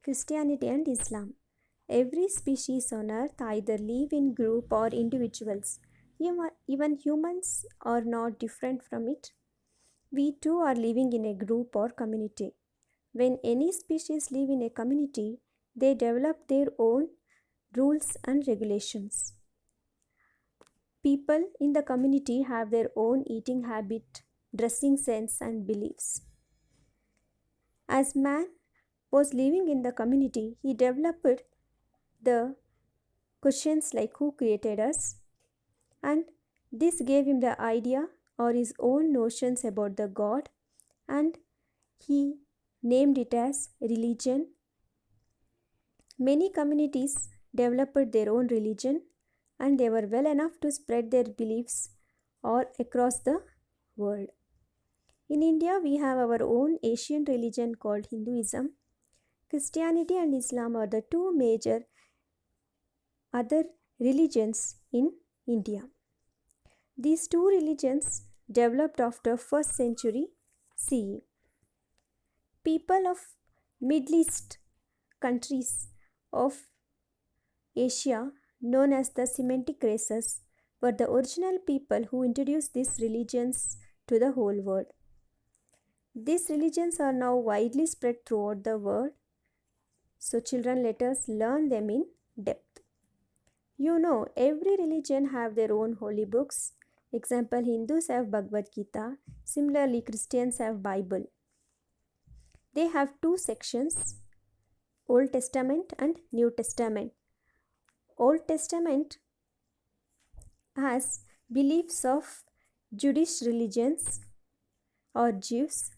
Christianity and Islam. Every species on earth either live in group or individuals. Even humans are not different from it. We too are living in a group or community. When any species live in a community, they develop their own rules and regulations. People in the community have their own eating habit, dressing sense, and beliefs. As man was living in the community, he developed the questions like who created us, and this gave him the idea or his own notions about the God, and he named it as religion. Many communities developed their own religion and they were well enough to spread their beliefs all across the world. In India, we have our own Asian religion called Hinduism. Christianity and Islam are the two major other religions in India. These two religions developed after 1st century CE. People of Middle East countries of Asia, known as the Semitic races, were the original people who introduced these religions to the whole world. These religions are now widely spread throughout the world. So children, let us learn them in depth. You know, every religion have their own holy books. Example, Hindus have Bhagavad Gita. Similarly, Christians have Bible. They have two sections, Old Testament and New Testament. Old Testament has beliefs of Jewish religions or Jews,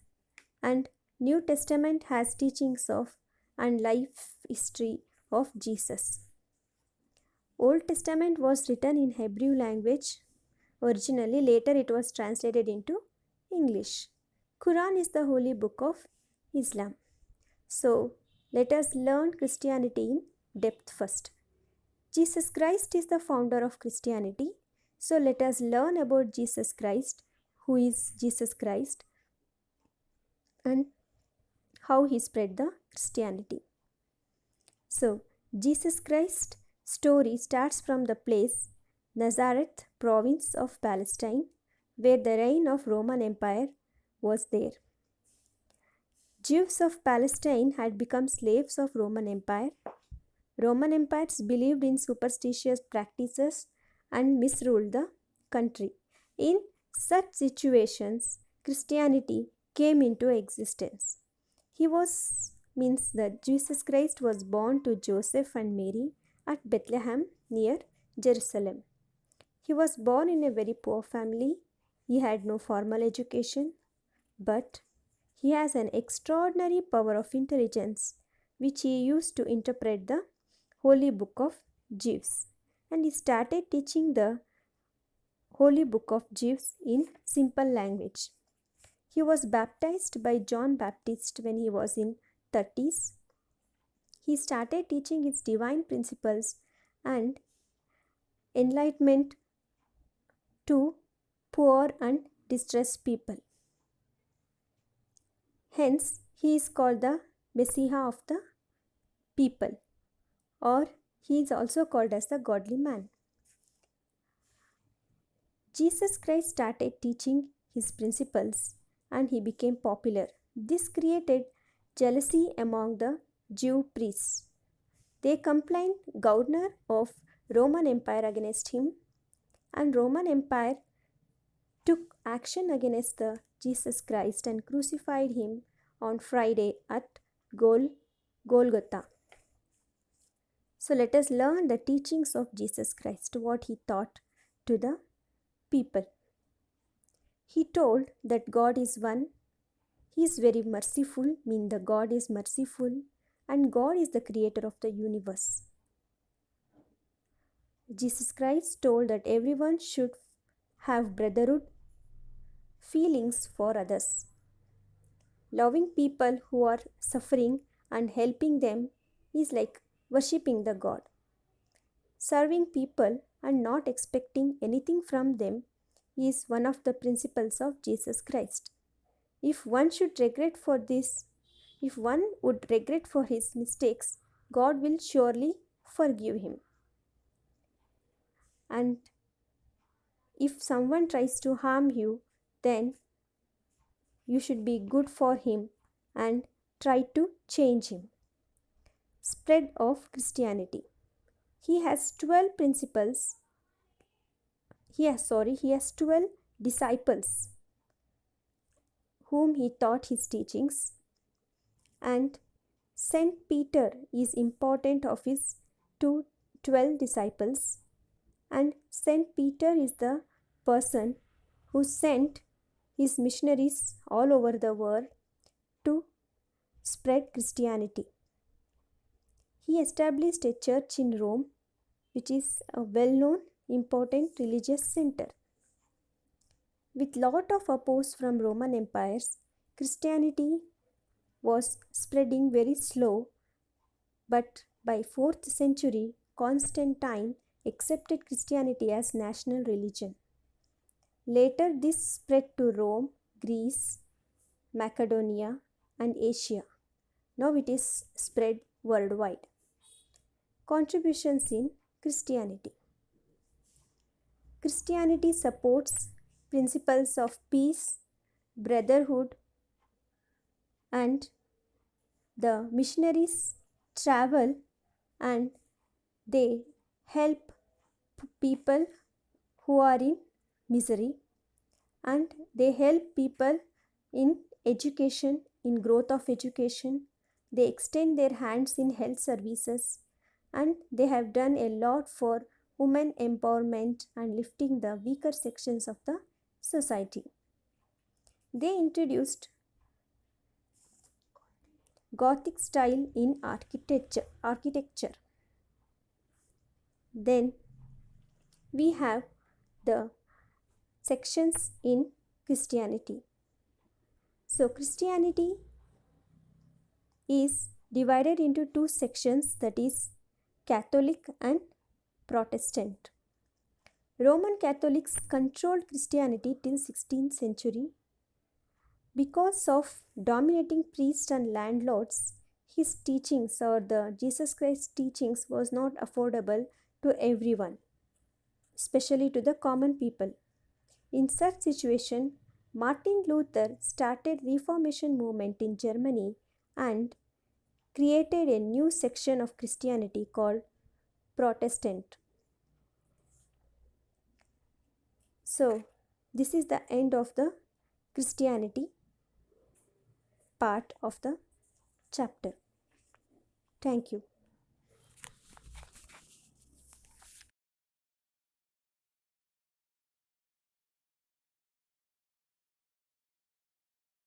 and New Testament has teachings of and life history of Jesus. Old Testament was written in Hebrew language originally, later it was translated into English. Quran is the holy book of Islam. So let us learn Christianity in depth first. Jesus Christ is the founder of Christianity. So let us learn about Jesus Christ, who is Jesus Christ, and how he spread the Christianity. So Jesus Christ story starts from the place Nazareth, province of Palestine, where the reign of Roman Empire was there. Jews of Palestine had become slaves of Roman Empire. Roman empires believed in superstitious practices and misruled the country. In such situations, Christianity came into existence. Jesus Christ was born to Joseph and Mary at Bethlehem near Jerusalem. He was born in a very poor family. He had no formal education, but he has an extraordinary power of intelligence which he used to interpret the holy book of Jews. And he started teaching the holy book of Jews in simple language. He was baptized by John Baptist when he was in 30s. He started teaching his divine principles and enlightenment to poor and distressed people. Hence, he is called the Messiah of the people, or he is also called as the godly man. Jesus Christ started teaching his principles and he became popular. This created jealousy among the Jew priests. They complained governor of Roman Empire against him, and Roman Empire took action against the Jesus Christ and crucified him on Friday at Golgotha. So let us learn the teachings of Jesus Christ, what he taught to the people. He told that God is one. He is very merciful, meaning the God is merciful, and God is the creator of the universe. Jesus Christ told that everyone should have brotherhood feelings for others. Loving people who are suffering and helping them is like worshipping the God. Serving people and not expecting anything from them is one of the principles of Jesus Christ. If one should regret for this, if one would regret for his mistakes, God will surely forgive him. And if someone tries to harm you, then you should be good for him and try to change him. Spread of Christianity. He has 12 principles. He has 12 disciples whom he taught his teachings, and Saint Peter is important of his 12 disciples, and Saint Peter is the person who sent his missionaries all over the world to spread Christianity. He established a church in Rome, which is a well-known important religious center. With lot of opposed from Roman empires, Christianity was spreading very slow, but by 4th century, Constantine accepted Christianity as national religion. Later this spread to Rome, Greece, Macedonia and Asia. Now it is spread worldwide. Contributions in Christianity. Christianity supports principles of peace, brotherhood, and the missionaries travel and they help people who are in misery, and they help people in education, in growth of education. They extend their hands in health services, and they have done a lot for women empowerment and lifting the weaker sections of the society. They introduced Gothic style in architecture. Then we have the sections in Christianity. So Christianity is divided into two sections, that is Catholic and Protestant. Roman Catholics controlled Christianity till 16th century. Because of dominating priests and landlords, his teachings or the Jesus Christ teachings was not affordable to everyone, especially to the common people. In such situation, Martin Luther started Reformation movement in Germany and created a new section of Christianity called Protestant. So, this is the end of the Christianity part of the chapter. Thank you.